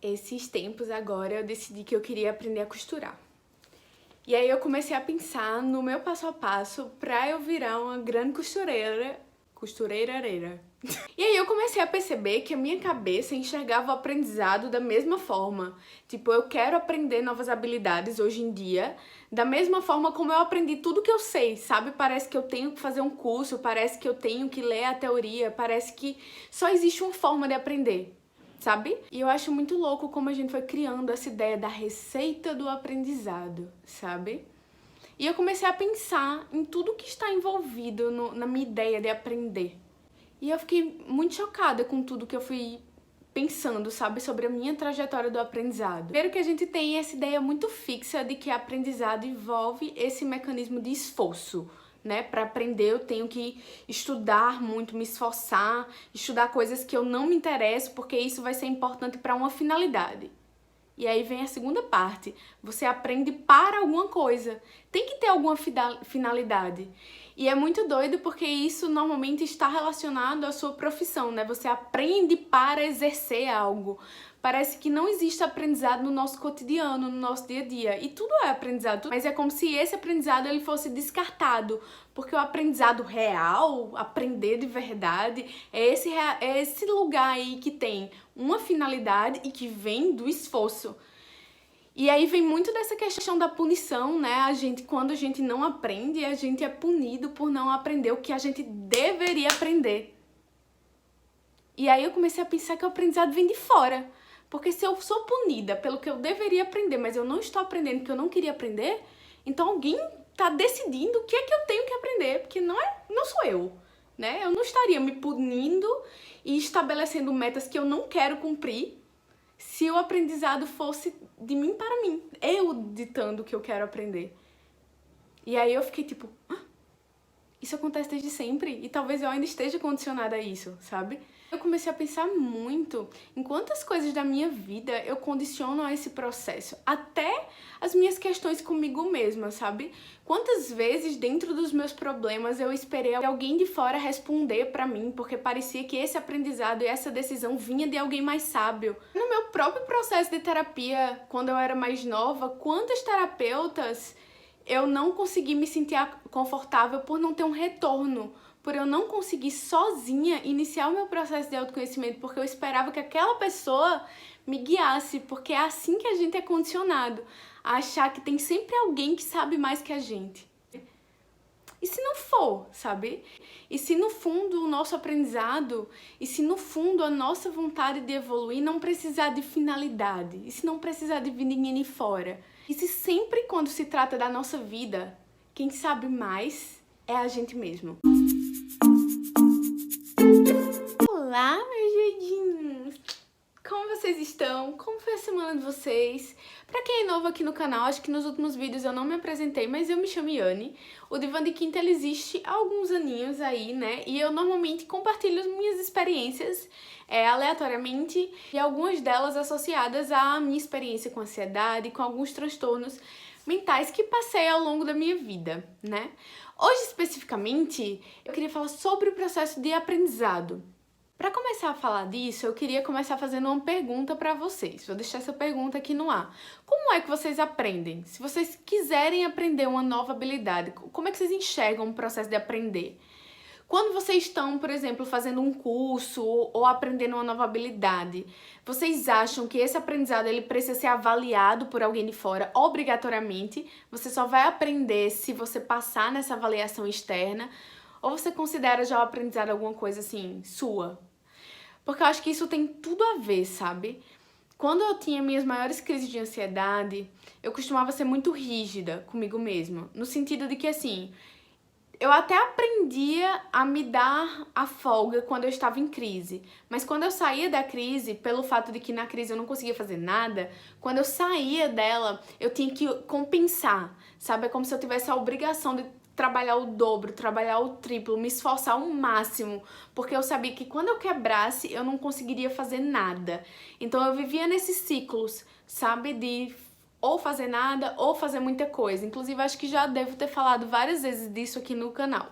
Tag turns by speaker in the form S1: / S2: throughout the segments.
S1: Esses tempos agora eu decidi que eu queria aprender a costurar. E aí eu comecei a pensar no meu passo a passo pra eu virar uma grande costureirareira. E aí eu comecei a perceber que a minha cabeça enxergava o aprendizado da mesma forma. Tipo, eu quero aprender novas habilidades hoje em dia, da mesma forma como eu aprendi tudo que eu sei, sabe? Parece que eu tenho que fazer um curso, parece que eu tenho que ler a teoria, parece que só existe uma forma de aprender, sabe? E eu acho muito louco como a gente foi criando essa ideia da receita do aprendizado, sabe? E eu comecei a pensar em tudo que está envolvido na minha ideia de aprender. E eu fiquei muito chocada com tudo que eu fui pensando, sabe, sobre a minha trajetória do aprendizado. Primeiro que a gente tem essa ideia muito fixa de que aprendizado envolve esse mecanismo de esforço, né? Para aprender eu tenho que estudar muito, me esforçar, estudar coisas que eu não me interesso, porque isso vai ser importante para uma finalidade. E aí vem a segunda parte, você aprende para alguma coisa, tem que ter alguma finalidade. E é muito doido porque isso normalmente está relacionado à sua profissão, né? Você aprende para exercer algo. Parece que não existe aprendizado no nosso cotidiano, no nosso dia a dia. E tudo é aprendizado, mas é como se esse aprendizado ele fosse descartado. Porque o aprendizado real, aprender de verdade, é esse lugar aí que tem uma finalidade e que vem do esforço. E aí vem muito dessa questão da punição, né? Quando a gente não aprende, a gente é punido por não aprender o que a gente deveria aprender. E aí eu comecei a pensar que o aprendizado vem de fora. Porque se eu sou punida pelo que eu deveria aprender, mas eu não estou aprendendo porque eu não queria aprender, então alguém está decidindo o que é que eu tenho que aprender, porque não sou eu, né? Eu não estaria me punindo e estabelecendo metas que eu não quero cumprir se o aprendizado fosse de mim para mim, eu ditando o que eu quero aprender. E aí eu fiquei tipo, isso acontece desde sempre e talvez eu ainda esteja condicionada a isso, sabe? Eu comecei a pensar muito em quantas coisas da minha vida eu condiciono a esse processo, até as minhas questões comigo mesma, sabe? Quantas vezes dentro dos meus problemas eu esperei alguém de fora responder pra mim, porque parecia que esse aprendizado e essa decisão vinha de alguém mais sábio. No meu próprio processo de terapia, quando eu era mais nova, quantas terapeutas eu não consegui me sentir confortável por não ter um retorno, por eu não conseguir sozinha iniciar o meu processo de autoconhecimento, porque eu esperava que aquela pessoa me guiasse, porque é assim que a gente é condicionado, a achar que tem sempre alguém que sabe mais que a gente. E se não for, sabe? E se no fundo o nosso aprendizado, e se no fundo a nossa vontade de evoluir não precisar de finalidade, e se não precisar de vir ninguém de fora, e se sempre quando se trata da nossa vida, quem sabe mais é a gente mesmo. Olá, meus doidinhos! Como vocês estão? Como foi a semana de vocês? Pra quem é novo aqui no canal, acho que nos últimos vídeos eu não me apresentei, mas eu me chamo Yane. O Divã de Quinta ele existe há alguns aninhos aí, né? E eu normalmente compartilho as minhas experiências aleatoriamente e algumas delas associadas à minha experiência com ansiedade, com alguns transtornos mentais que passei ao longo da minha vida, né? Hoje, especificamente, eu queria falar sobre o processo de aprendizado. Para começar a falar disso, eu queria começar fazendo uma pergunta para vocês. Vou deixar essa pergunta aqui no ar. Como é que vocês aprendem? Se vocês quiserem aprender uma nova habilidade, como é que vocês enxergam o processo de aprender? Quando vocês estão, por exemplo, fazendo um curso ou aprendendo uma nova habilidade, vocês acham que esse aprendizado ele precisa ser avaliado por alguém de fora obrigatoriamente? Você só vai aprender se você passar nessa avaliação externa? Ou você considera já o aprendizado alguma coisa assim, sua? Porque eu acho que isso tem tudo a ver, sabe? Quando eu tinha minhas maiores crises de ansiedade, eu costumava ser muito rígida comigo mesma. No sentido de que, assim, eu até aprendia a me dar a folga quando eu estava em crise. Mas quando eu saía da crise, pelo fato de que na crise eu não conseguia fazer nada, quando eu saía dela, eu tinha que compensar, sabe? É como se eu tivesse a obrigação de trabalhar o dobro, trabalhar o triplo, me esforçar ao máximo, porque eu sabia que quando eu quebrasse, eu não conseguiria fazer nada. Então eu vivia nesses ciclos, sabe? De ou fazer nada ou fazer muita coisa. Inclusive, acho que já devo ter falado várias vezes disso aqui no canal.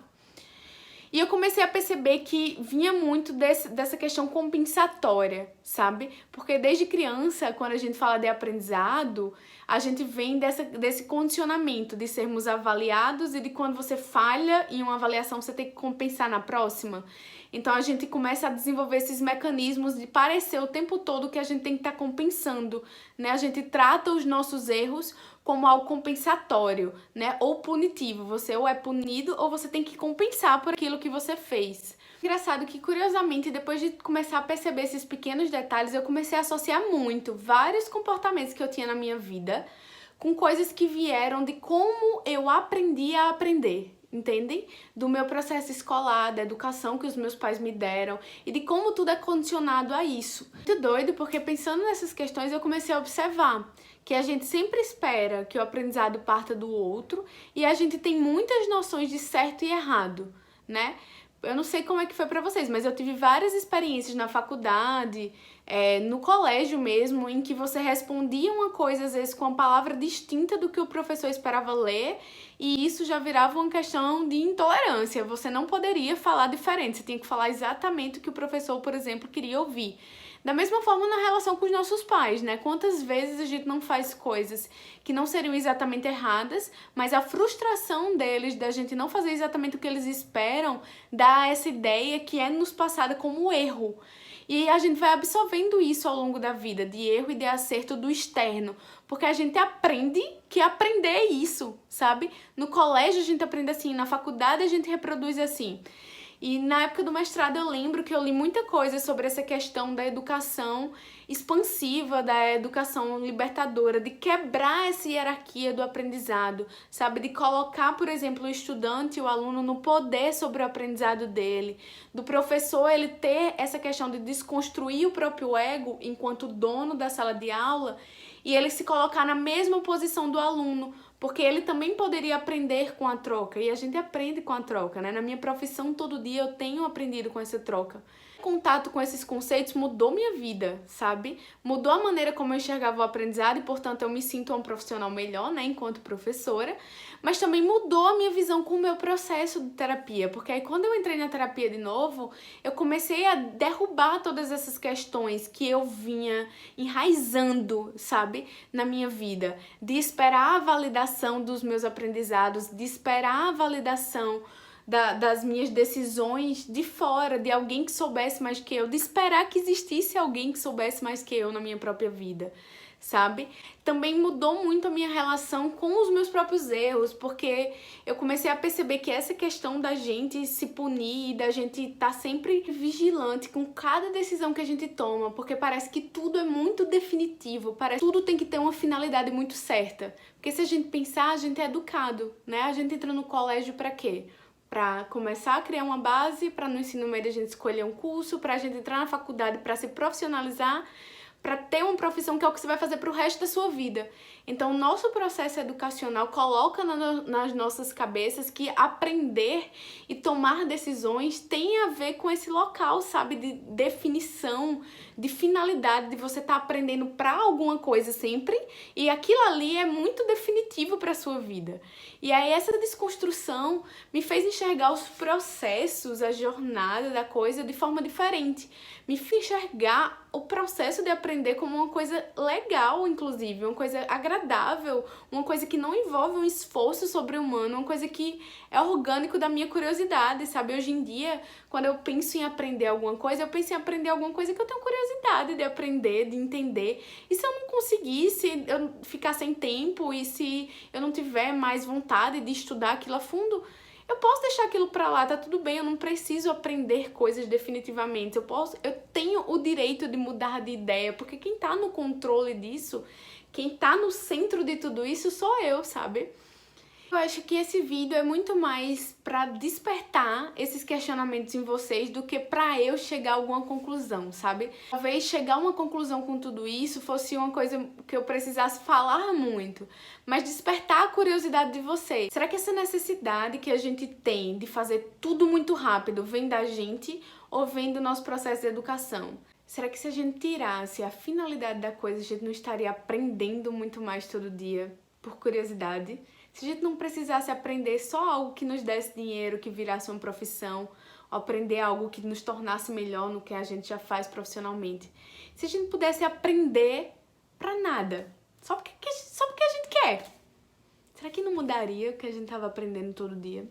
S1: E eu comecei a perceber que vinha muito dessa questão compensatória, sabe? Porque desde criança, quando a gente fala de aprendizado, a gente vem desse condicionamento de sermos avaliados e de quando você falha em uma avaliação, você tem que compensar na próxima. Então a gente começa a desenvolver esses mecanismos de parecer o tempo todo que a gente tem que estar compensando, né? A gente trata os nossos erros como algo compensatório, né? Ou punitivo. Você ou é punido ou você tem que compensar por aquilo que você fez. Engraçado que, curiosamente, depois de começar a perceber esses pequenos detalhes, eu comecei a associar muito vários comportamentos que eu tinha na minha vida com coisas que vieram de como eu aprendi a aprender. Entendem? Do meu processo escolar, da educação que os meus pais me deram e de como tudo é condicionado a isso. Muito doido, porque pensando nessas questões eu comecei a observar que a gente sempre espera que o aprendizado parta do outro e a gente tem muitas noções de certo e errado, né? Eu não sei como é que foi pra vocês, mas eu tive várias experiências na faculdade, no colégio mesmo, em que você respondia uma coisa, às vezes, com uma palavra distinta do que o professor esperava ler, e isso já virava uma questão de intolerância. Você não poderia falar diferente, você tinha que falar exatamente o que o professor, por exemplo, queria ouvir. Da mesma forma na relação com os nossos pais, né? Quantas vezes a gente não faz coisas que não seriam exatamente erradas, mas a frustração deles, da gente não fazer exatamente o que eles esperam, dá essa ideia que é nos passada como erro. E a gente vai absorvendo isso ao longo da vida, de erro e de acerto do externo, porque a gente aprende que aprender é isso, sabe? No colégio a gente aprende assim, na faculdade a gente reproduz assim. E na época do mestrado eu lembro que eu li muita coisa sobre essa questão da educação expansiva, da educação libertadora, de quebrar essa hierarquia do aprendizado, sabe? De colocar, por exemplo, o estudante, o aluno no poder sobre o aprendizado dele, do professor ele ter essa questão de desconstruir o próprio ego enquanto dono da sala de aula e ele se colocar na mesma posição do aluno, porque ele também poderia aprender com a troca, e a gente aprende com a troca, né? Na minha profissão, todo dia eu tenho aprendido com essa troca. O contato com esses conceitos mudou minha vida, sabe? Mudou a maneira como eu enxergava o aprendizado e, portanto, eu me sinto uma profissional melhor, né, enquanto professora, mas também mudou a minha visão com o meu processo de terapia, porque aí quando eu entrei na terapia de novo, eu comecei a derrubar todas essas questões que eu vinha enraizando, sabe, na minha vida, de esperar a validação dos meus aprendizados, de esperar a validação das minhas decisões de fora, de alguém que soubesse mais que eu, de esperar que existisse alguém que soubesse mais que eu na minha própria vida, sabe? Também mudou muito a minha relação com os meus próprios erros, porque eu comecei a perceber que essa questão da gente se punir, da gente estar sempre vigilante com cada decisão que a gente toma, porque parece que tudo é muito definitivo, parece que tudo tem que ter uma finalidade muito certa. Porque se a gente pensar, a gente é educado, né? A gente entra no colégio pra quê? Para começar a criar uma base, para no ensino médio a gente escolher um curso, para a gente entrar na faculdade, para se profissionalizar, para ter uma profissão que é o que você vai fazer para o resto da sua vida. Então, o nosso processo educacional coloca nas nossas cabeças que aprender e tomar decisões tem a ver com esse local, sabe, de definição, de finalidade, de você estar aprendendo para alguma coisa sempre, e aquilo ali é muito definitivo para a sua vida. E aí essa desconstrução me fez enxergar os processos, a jornada da coisa de forma diferente. Me fez enxergar o processo de aprender como uma coisa legal, inclusive, uma coisa agradável, uma coisa que não envolve um esforço sobre-humano, uma coisa que é orgânico da minha curiosidade, sabe? Hoje em dia, quando eu penso em aprender alguma coisa, eu penso em aprender alguma coisa que eu tenho curiosidade de aprender, de entender. E se eu não conseguir, se eu ficar sem tempo e se eu não tiver mais vontade de estudar aquilo a fundo, eu posso deixar aquilo pra lá, tá tudo bem, eu não preciso aprender coisas definitivamente. Eu tenho o direito de mudar de ideia, porque quem tá no controle disso, quem tá no centro de tudo isso sou eu, sabe? Eu acho que esse vídeo é muito mais pra despertar esses questionamentos em vocês do que pra eu chegar a alguma conclusão, sabe? Talvez chegar a uma conclusão com tudo isso fosse uma coisa que eu precisasse falar muito, mas despertar a curiosidade de vocês. Será que essa necessidade que a gente tem de fazer tudo muito rápido vem da gente ou vem do nosso processo de educação? Será que se a gente tirasse a finalidade da coisa, a gente não estaria aprendendo muito mais todo dia por curiosidade? Se a gente não precisasse aprender só algo que nos desse dinheiro, que virasse uma profissão, ou aprender algo que nos tornasse melhor no que a gente já faz profissionalmente. Se a gente pudesse aprender pra nada, só porque a gente quer. Será que não mudaria o que a gente tava aprendendo todo dia?